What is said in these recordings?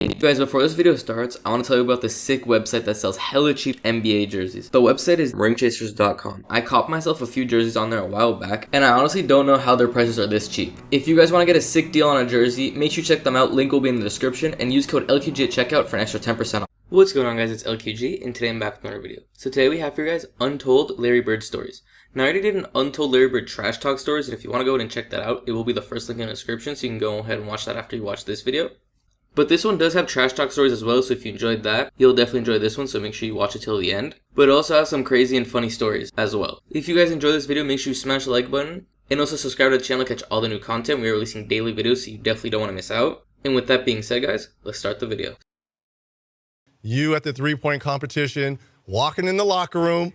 Hey guys, before this video starts, I want to tell you about this sick website that sells hella cheap NBA jerseys. The website is ringchasers.com. I copped myself a few jerseys on there a while back, and I honestly don't know how their prices are this cheap. If you guys want to get a sick deal on a jersey, make sure you check them out, link will be in the description, and use code LQG at checkout for an extra 10% off. What's going on guys, it's LQG, and today I'm back with another video. So today we have for you guys Untold Larry Bird stories. Now I already did an Untold Larry Bird trash talk stories, and if you want to go ahead and check that out, it will be the first link in the description, so you can go ahead and watch that after you watch this video. But this one does have trash talk stories as well, so if you enjoyed that, you'll definitely enjoy this one, so make sure you watch it till the end. But it also has some crazy and funny stories as well. If you guys enjoy this video, make sure you smash the like button, and also subscribe to the channel to catch all the new content. We are releasing daily videos, so you definitely don't want to miss out. And with that being said guys, let's start the video. You at the three-point competition, walking in the locker room,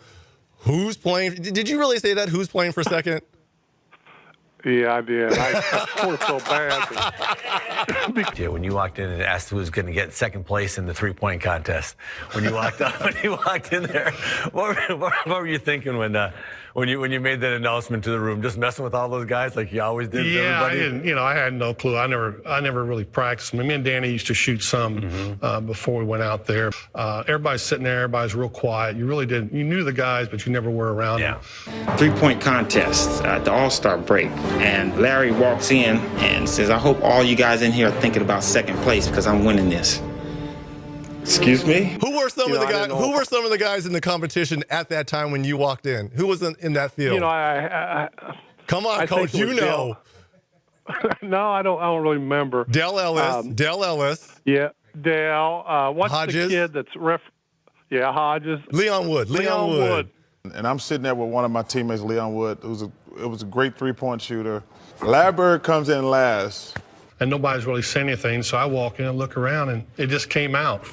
who's playing? Did you really say that? Who's playing for second? Yeah, I did. I sort of felt bad. Yeah, when you walked in and asked who was going to get second place in the three-point contest, when you walked up, when you walked in there, what were you thinking when you made that announcement to the room? Just messing with all those guys like you always did. With everybody? I didn't. I had no clue. I never really practiced. Me and Danny used to shoot some before we went out there. Everybody's sitting there. Everybody's real quiet. You really didn't. You knew the guys, but you never were around them. Three-point contest at the All-Star break. And Larry walks in and says, I hope all you guys in here are thinking about second place because I'm winning this. Excuse me? Who were some of the guys? Who were some of the guys in the competition at that time when you walked in? Who was in that field? Come on, Coach. You know. No, I don't really remember. Dell Ellis. Yeah, Dell. What's Hodges. the kid that's Hodges. Leon Wood. And I'm sitting there with one of my teammates, Leon Wood, it was a great three-point shooter. Larry Bird comes in last. And nobody's really saying anything, so I walk in and look around, and it just came out.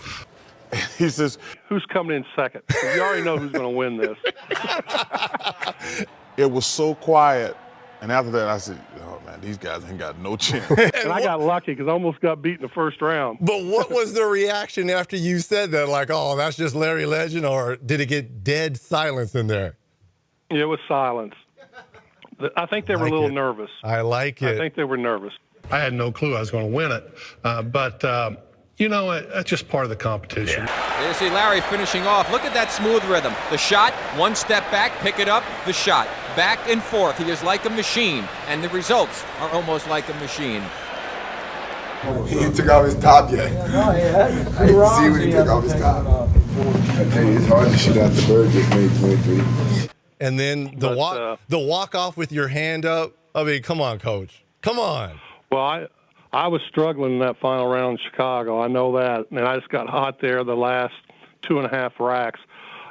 He says, who's coming in second? You already know who's going to win this. It was so quiet. And after that, I said, oh, man, these guys ain't got no chance. And I got lucky because I almost got beat in the first round. But what was the reaction after you said that? Like, oh, that's just Larry Legend, or did it get dead silence in there? It was silence. I think they were a little nervous. I like it. I think they were nervous. I had no clue I was going to win it. But that's just part of the competition. There you see Larry finishing off. Look at that smooth rhythm. The shot, one step back, pick it up, the shot. Back and forth. He is like a machine. And the results are almost like a machine. He took off his top yet. I didn't see when he took off his top. Hey, it's hard to shoot out the Bird just made 23. And then the walk off with your hand up. I mean, come on, Coach. Come on. Well, I was struggling in that final round in Chicago. I know that. And I just got hot there the last 2.5 racks.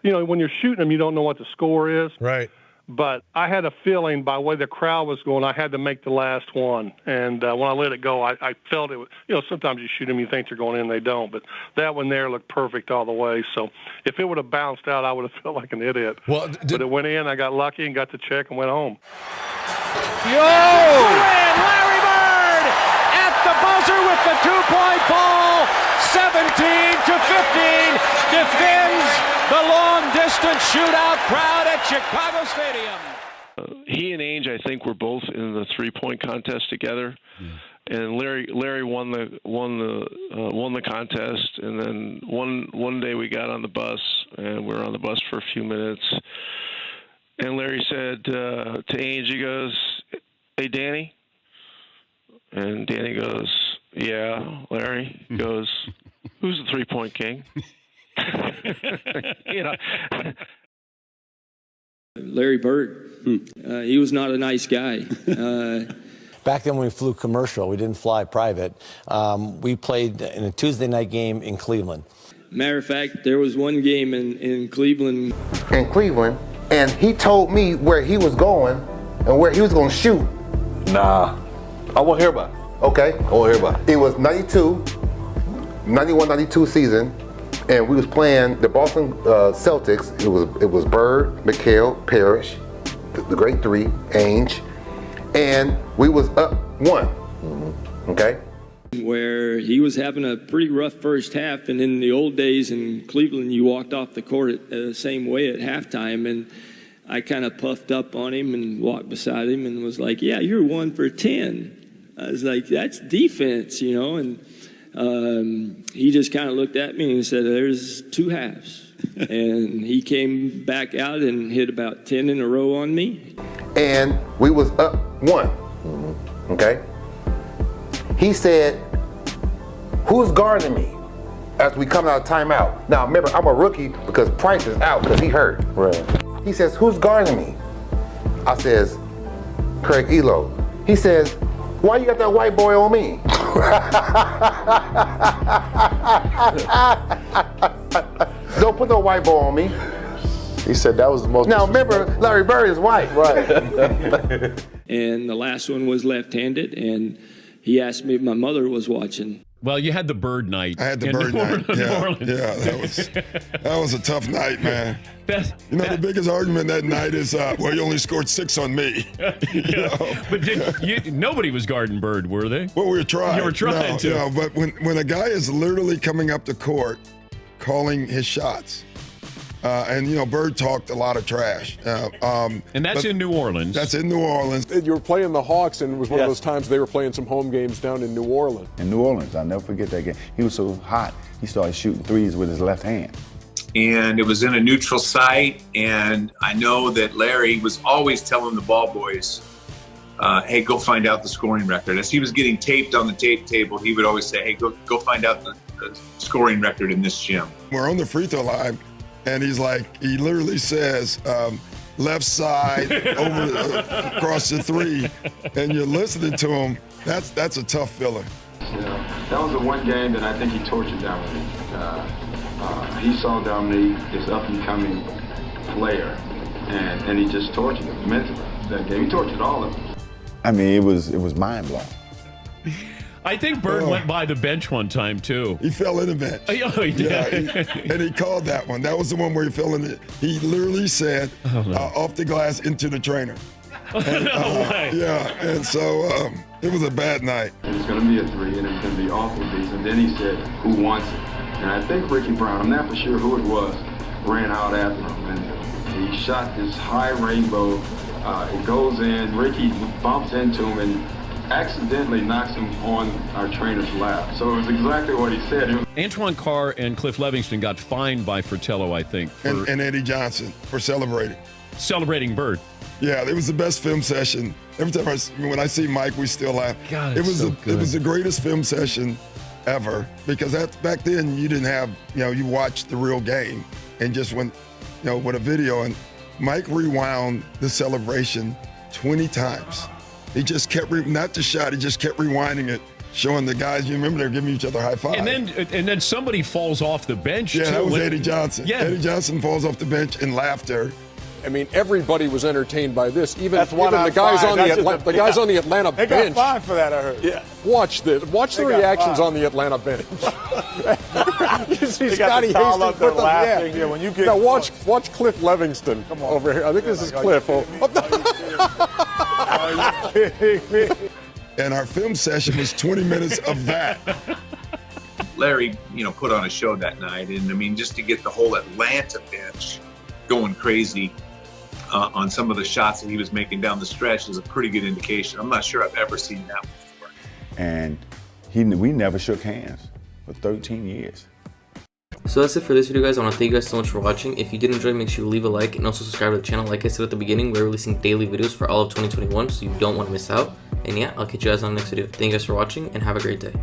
When you're shooting them, you don't know what the score is. Right. But I had a feeling by the way the crowd was going, I had to make the last one. And when I let it go, I felt it was, sometimes you shoot them, you think they're going in, they don't. But that one there looked perfect all the way. So if it would have bounced out, I would have felt like an idiot. Well, but it went in, I got lucky and got the check and went home. Larry Bird at the buzzer with the two-point ball. 17-15 defends the long-distance shootout crowd at Chicago Stadium. He and Ainge, I think, were both in the three-point contest together, and Larry won the contest. And then one day we got on the bus, and we were on the bus for a few minutes, and Larry said to Ainge, he goes, "Hey, Danny," and Danny goes, "Yeah, Larry." He goes, "Who's the three-point king?" Larry Bird, he was not a nice guy. Back then when we flew commercial, we didn't fly private. We played in a Tuesday night game in Cleveland. Matter of fact, there was one game in Cleveland. And he told me where he was going and where he was going to shoot. Nah, I won't hear about it. Okay. I won't hear about it. It was 91-92 season, and we was playing the Boston Celtics. It was Bird, McHale, Parrish, the great three, Ainge, and we was up 1. Okay. Where he was having a pretty rough first half, and in the old days in Cleveland, you walked off the court the same way at halftime, and I kind of puffed up on him and walked beside him and was like, "Yeah, you're 1 for 10." I was like, "That's defense, and he just kind of looked at me and said, there's two halves. And he came back out and hit about 10 in a row on me. And we was up 1, okay? He said, who's guarding me as we come out of timeout? Now, remember, I'm a rookie because Price is out because he hurt. Right. He says, who's guarding me? I says, Craig Elo. He says, why you got that white boy on me? Don't put no white boy on me. He said that was the most. Now remember, Larry Bird is white. Right. And the last one was left-handed, and he asked me if my mother was watching. Well, you had the Bird night. I had the Bird night. Yeah, that was a tough night, man. The biggest argument that night is, well, you only scored 6 on me. But nobody was guarding Bird, were they? Well, we were trying. You were trying to. Yeah, but when a guy is literally coming up the court, calling his shots, and Bird talked a lot of trash. And that's in New Orleans. That's in New Orleans. You were playing the Hawks, and it was one of those times they were playing some home games down in New Orleans. In New Orleans, I'll never forget that game. He was so hot, he started shooting threes with his left hand. And it was in a neutral site, and I know that Larry was always telling the ball boys, hey, go find out the scoring record. As he was getting taped on the tape table, he would always say, hey, go find out the scoring record in this gym. We're on the free throw line, and he literally says, left side across the 3, and you're listening to him. That's a tough feeling. Yeah, that was the one game that I think he tortured Dominique. He saw Dominique, this up-and-coming player, and he just tortured him mentally. That game, he tortured all of them. I mean, it was mind-blowing. I think Bird went by the bench one time, too. He fell in the bench. Oh, he did. Yeah, and he called that one. That was the one where he fell in it. He literally said, off the glass into the trainer. And, yeah, and so it was a bad night. It's going to be a 3, and it's going to be awful beats. And then he said, who wants it? And I think Ricky Brown, I'm not for sure who it was, ran out after him. And he shot this high rainbow. It goes in. Ricky bumps into him and accidentally knocks him on our trainer's lap. So it was exactly what he said. Antoine Carr and Cliff Livingston got fined by Fratello, I think. And Eddie Johnson for celebrating. Celebrating Bird. Yeah, it was the best film session. Every time when I see Mike, we still laugh. God, it was good. It was the greatest film session ever, because back then you didn't have, you watched the real game and just went, with a video, and Mike rewound the celebration 20 times. He just kept, not the shot, he just kept rewinding it, showing the guys, you remember they're giving each other high five. And then somebody falls off the bench, Yeah, too. that was Eddie Johnson. Yeah. Eddie Johnson falls off the bench in laughter. I mean, everybody was entertained by this. Even the guys on the Atlanta bench. They got fined for that, I heard. Yeah. Watch the reactions on the Atlanta bench. You see Scotty Hastings put them laughing. Yeah, when you get watch Cliff Livingston over here. I think this is Cliff. And our film session was 20 minutes of that. Larry, put on a show that night, and I mean, just to get the whole Atlanta bench going crazy on some of the shots that he was making down the stretch is a pretty good indication. I'm not sure I've ever seen that before. And we never shook hands for 13 years. So that's it for this video, guys. I want to thank you guys so much for watching. If you did enjoy, make sure you leave a like and also subscribe to the channel. Like I said at the beginning, we're releasing daily videos for all of 2021, so you don't want to miss out. And yeah, I'll catch you guys on the next video. Thank you guys for watching, and have a great day.